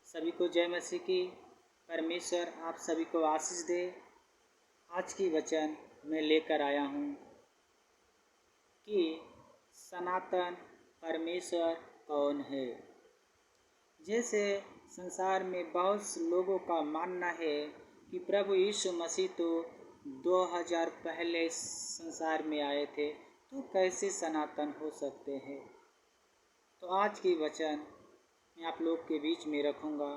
सभी को जय मसीह की। परमेश्वर आप सभी को आशीष दे। आज की वचन मैं लेकर आया हूँ कि सनातन परमेश्वर कौन है। जैसे संसार में बहुत से लोगों का मानना है कि प्रभु यीशु मसीह तो 2000 पहले संसार में आए थे, तो कैसे सनातन हो सकते हैं। तो आज की वचन मैं आप लोग के बीच में रखूँगा।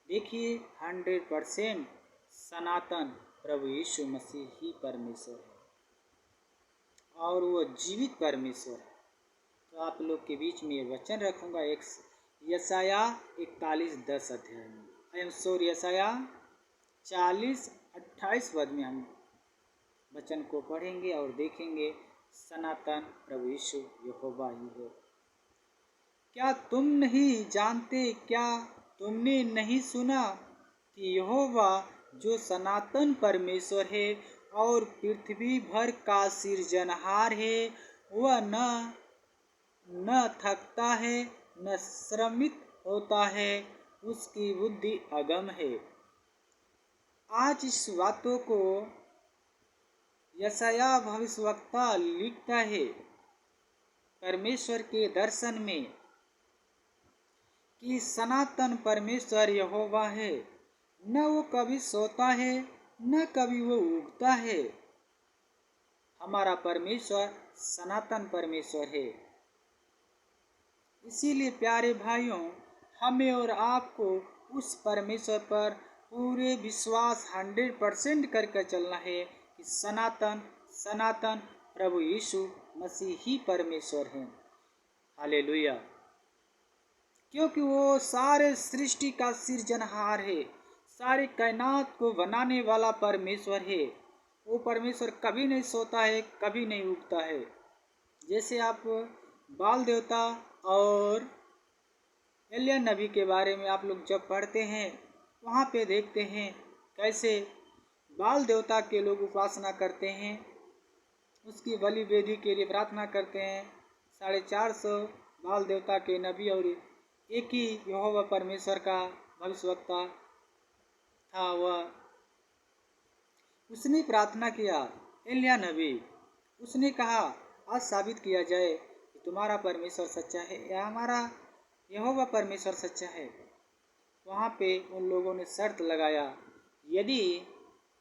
देखिए, 100% सनातन प्रभु यीशु मसीह ही परमेश्वर है और वो जीवित परमेश्वर है। तो आप लोग के बीच में ये वचन रखूँगा। एक यशाया 41:10 अध्याय में यशाया 40:28 पद में हम वचन को पढ़ेंगे और देखेंगे सनातन प्रभु यीशु यहोवा ही है। क्या तुम नहीं जानते, क्या तुमने नहीं सुना कि यहोवा जो सनातन परमेश्वर है और पृथ्वी भर का सिरजनहार है, वह न थकता है न श्रमित होता है, उसकी बुद्धि अगम है। आज इस बातों को यशाया भविष्यवक्ता लिखता है परमेश्वर के दर्शन में कि सनातन परमेश्वर यहोवा है। न वो कभी सोता है न कभी वो उगता है। हमारा परमेश्वर सनातन परमेश्वर है। इसीलिए प्यारे भाइयों, हमें और आपको उस परमेश्वर पर पूरे विश्वास 100% करके चलना है कि सनातन प्रभु यीशु मसीह ही परमेश्वर हैं। हालेलुया। क्योंकि वो सारे सृष्टि का सिरजनहार है, सारे कायनात को बनाने वाला परमेश्वर है। वो परमेश्वर कभी नहीं सोता है, कभी नहीं उगता है। जैसे आप बाल देवता और एलिय्याह नबी के बारे में आप लोग जब पढ़ते हैं, वहाँ पे देखते हैं कैसे बाल देवता के लोग उपासना करते हैं, उसकी बलि वेदी के लिए प्रार्थना करते हैं। 450 बाल देवता के नबी और एक ही यहोवा परमेश्वर का भविष्यवक्ता था। वह उसने प्रार्थना किया, एलिय्याह नबी, उसने कहा आज साबित किया जाए कि तुम्हारा परमेश्वर सच्चा है या हमारा यहोवा परमेश्वर सच्चा है। वहाँ पे उन लोगों ने शर्त लगाया, यदि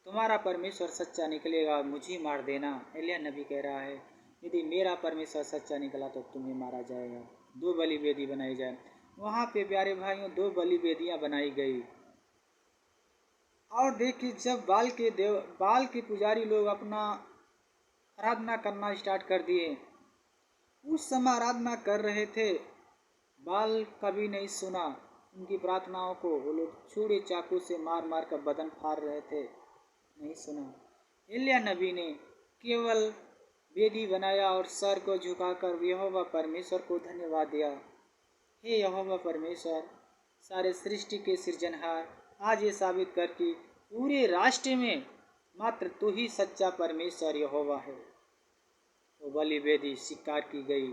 तुम्हारा परमेश्वर सच्चा निकलेगा मुझे मार देना। एलिय्याह नबी कह रहा है, यदि मेरा परमेश्वर सच्चा निकला तो तुम्हें मारा जाएगा। 2 बलि वेदी बनाई जाए। वहाँ पे प्यारे भाइयों 2 बलि वेदियाँ बनाई गई। और देखिए, जब बाल के पुजारी लोग अपना आराधना करना स्टार्ट कर दिए, उस समय आराधना कर रहे थे, बाल कभी नहीं सुना उनकी प्रार्थनाओं को। वो लोग छुरी चाकू से मार मार कर बदन फाड़ रहे थे, नहीं सुना। एलिय्याह नबी ने केवल वेदी बनाया और सर को झुकाकर यहोवा परमेश्वर को धन्यवाद दिया। हे यहोवा परमेश्वर, सारे सृष्टि के सृजनहार, आज ये साबित कर कि पूरे राष्ट्र में मात्र तू ही सच्चा परमेश्वर यहोवा है। वो बलि वेदी स्वीकार की गई।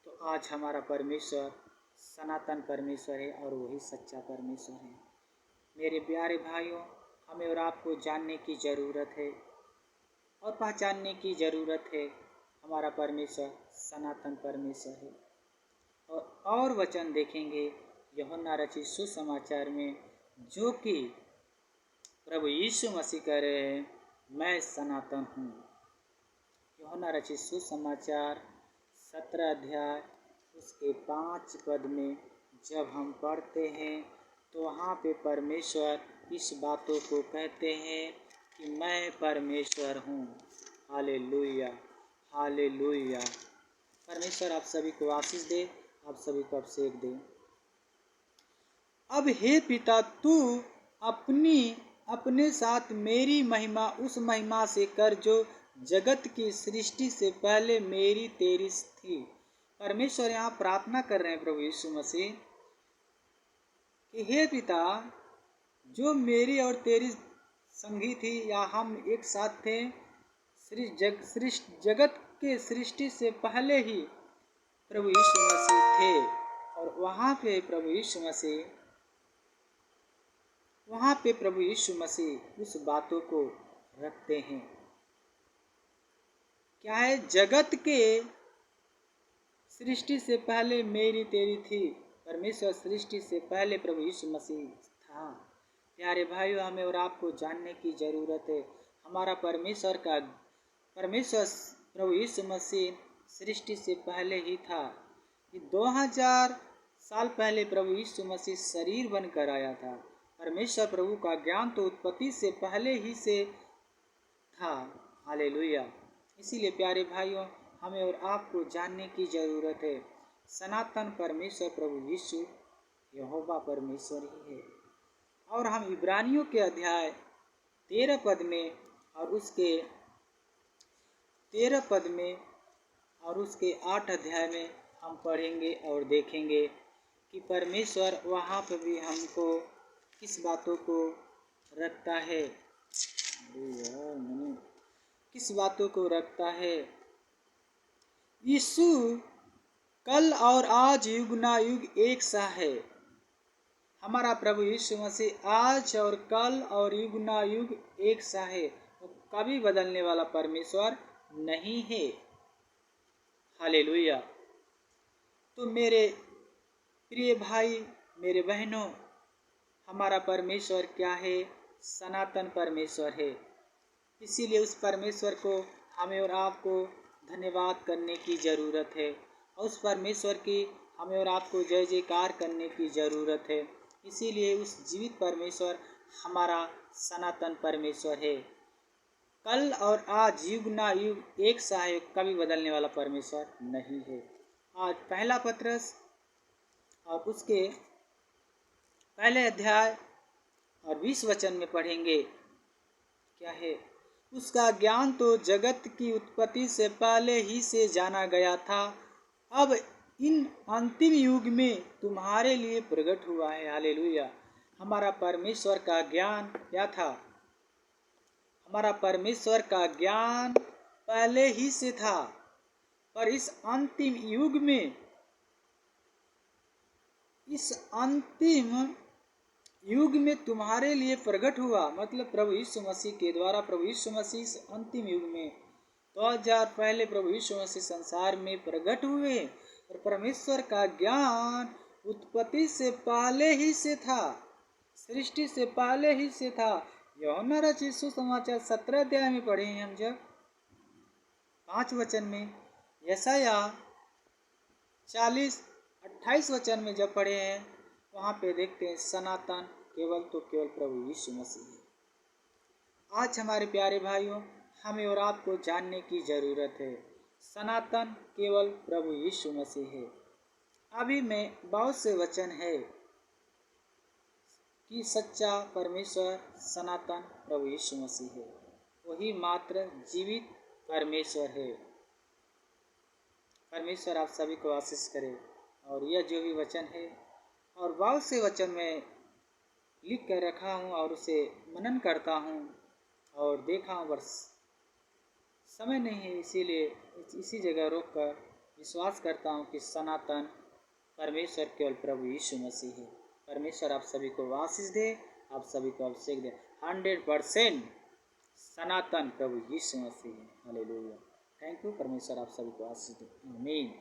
तो आज हमारा परमेश्वर सनातन परमेश्वर है और वही सच्चा परमेश्वर है। मेरे प्यारे भाइयों, हमें और आपको जानने की ज़रूरत है और पहचानने की ज़रूरत है, हमारा परमेश्वर सनातन परमेश्वर है। और वचन देखेंगे यूहन्ना रचित सुसमाचार में, जो कि प्रभु यीशु मसीह कह रहे हैं, मैं सनातन हूँ। यूहन्ना रचित सुसमाचार 17 अध्याय उसके 5 पद में जब हम पढ़ते हैं तो वहाँ पे परमेश्वर इस बातों को कहते हैं कि मैं परमेश्वर हूँ। Hallelujah, hallelujah. परमेश्वर आप सभी को आशीष दे, आप सभी को अभिषेक दे। अब हे पिता, तू अपने साथ मेरी महिमा उस महिमा से कर जो जगत की सृष्टि से पहले मेरी तेरी थी। परमेश्वर यहाँ प्रार्थना कर रहे हैं प्रभु यीशु मसीह कि हे पिता, जो मेरी और तेरी संगी थी या हम एक साथ थे, जगत के सृष्टि से पहले ही प्रभु यीशु मसीह थे और वहाँ पे प्रभु यीशु मसीह उस बातों को रखते हैं। क्या है? जगत के सृष्टि से पहले मेरी तेरी थी। परमेश्वर सृष्टि से पहले प्रभु यीशु मसीह था। प्यारे भाइयों, हमें और आपको जानने की ज़रूरत है, हमारा परमेश्वर प्रभु यीशु मसीह सृष्टि से पहले ही था। 2000 साल पहले प्रभु यीशु मसीह शरीर बनकर आया था। परमेश्वर प्रभु का ज्ञान तो उत्पत्ति से पहले ही से था। हालेलुया। इसीलिए प्यारे भाइयों, हमें और आपको जानने की ज़रूरत है, सनातन परमेश्वर प्रभु यीशु यहोवा परमेश्वर ही है। और हम इब्रानियों के अध्याय 13 पद में और उसके 8 अध्याय में हम पढ़ेंगे और देखेंगे कि परमेश्वर वहाँ पर भी हमको किस बातों को रखता है, यीशु कल और आज युग ना युग एक सा है। हमारा प्रभु यीशु मसीह आज और कल और युग ना युग एक सा है। वो कभी बदलने वाला परमेश्वर नहीं है। हालेलुया। तो मेरे प्रिय भाई, मेरे बहनों, हमारा परमेश्वर क्या है? सनातन परमेश्वर है। इसीलिए उस परमेश्वर को हमें और आपको धन्यवाद करने की ज़रूरत है, और उस परमेश्वर की हमें और आपको जय जयकार करने की ज़रूरत है। इसीलिए उस जीवित परमेश्वर हमारा सनातन परमेश्वर है। कल और आज युग ना युग एक सा है, कभी बदलने वाला परमेश्वर नहीं है। आज पहला पत्रस और उसके पहले अध्याय और 20 वचन में पढ़ेंगे। क्या है? उसका ज्ञान तो जगत की उत्पत्ति से पहले ही से जाना गया था, अब इन अंतिम युग में तुम्हारे लिए प्रकट हुआ है। हालेलुया। हमारा परमेश्वर का ज्ञान क्या था? हमारा परमेश्वर का ज्ञान पहले ही से था, पर इस अंतिम युग में तुम्हारे लिए प्रकट हुआ। मतलब प्रभु यीशु मसीह के द्वारा प्रभु यीशु मसीह इस अंतिम युग में 2000 पहले प्रभु यीशु मसीह संसार में प्रकट हुए, और परमेश्वर का ज्ञान उत्पत्ति से पहले ही से था, सृष्टि से पहले ही से था। यूहन्ना रचित सुसमाचार 17 अध्याय में पढ़े हैं हम, जब 5 वचन में, यशाया 40-28 वचन में जब पढ़े हैं, वहाँ पे देखते हैं सनातन केवल प्रभु यीशु मसीह है। आज हमारे प्यारे भाइयों, हमें और आपको जानने की ज़रूरत है, सनातन केवल प्रभु यीशु मसीह है। अभी में बहुत से वचन है कि सच्चा परमेश्वर सनातन प्रभु यीशु मसीह है, वही मात्र जीवित परमेश्वर है। परमेश्वर आप सभी को आशीष करे। और यह जो भी वचन है, और बहुत से वचन में लिख कर रखा हूँ और उसे मनन करता हूँ और देखा हूँ, बस समय नहीं है, इसीलिए इसी जगह रोक कर विश्वास करता हूँ कि सनातन परमेश्वर केवल प्रभु यीशु मसीह है। परमेश्वर आप सभी को आशीष दे, आप सभी को अभिषेक दे। 100% सनातन प्रभु यीशु मसीह है। हालेलुया। Thank you. परमेश्वर आप सभी को आशीष दे। आमीन।